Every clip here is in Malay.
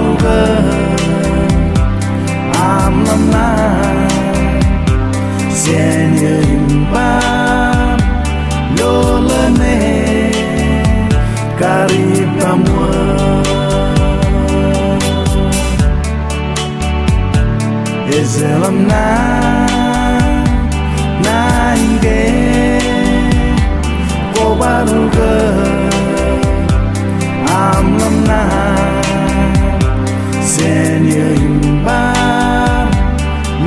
baruga amlamna senye imba lolane karipamwa ezelamna nainge ko baruga amlamna senye imba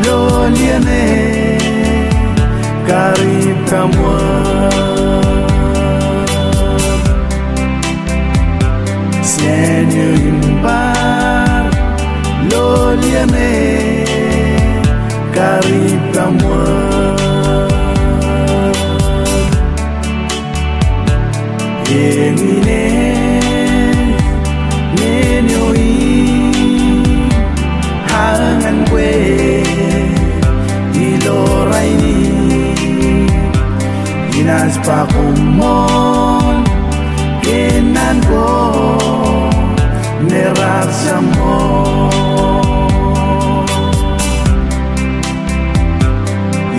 loliane karipamwa senye imba loliane karipamwa yengine nenyoi hangan kwe iloraini inas pakumon kenan ko nerasamo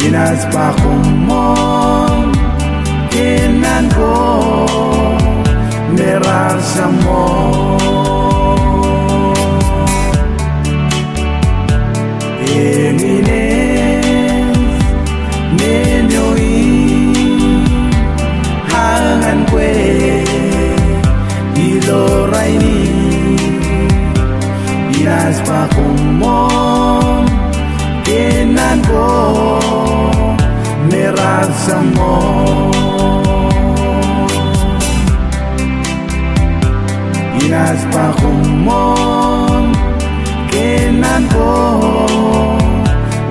inas pakumon kenan ko nerasamo engine nenyoi hangan kwe iloraini inas pakumon kenan ko nerasamo inas pakumon kenan ko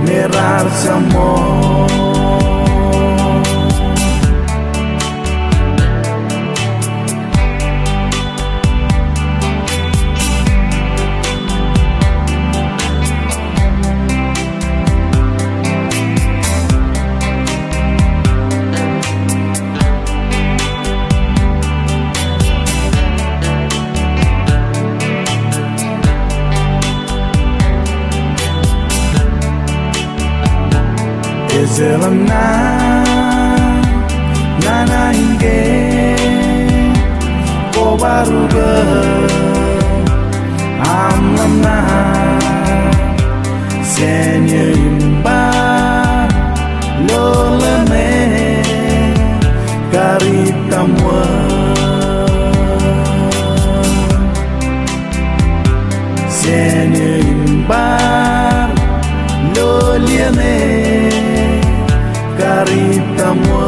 nerasamo ezelamna nanainge ko baruga amlamna senye imba lolane karipamwa senye imba loliane karipamwa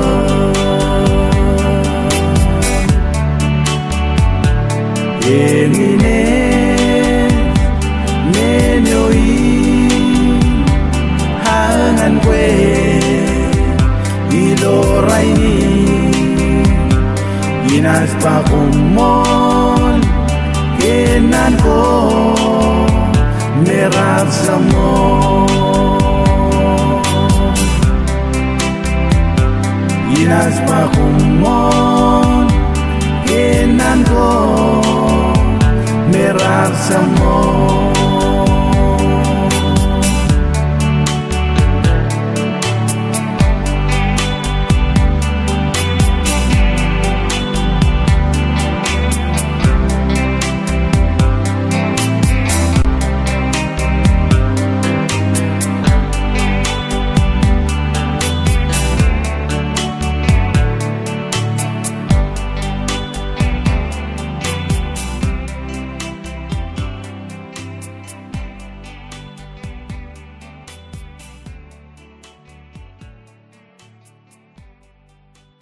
yengine nenyoi hangan kwe iloraini inas pakumon kenan ko nerasamo inas pakumon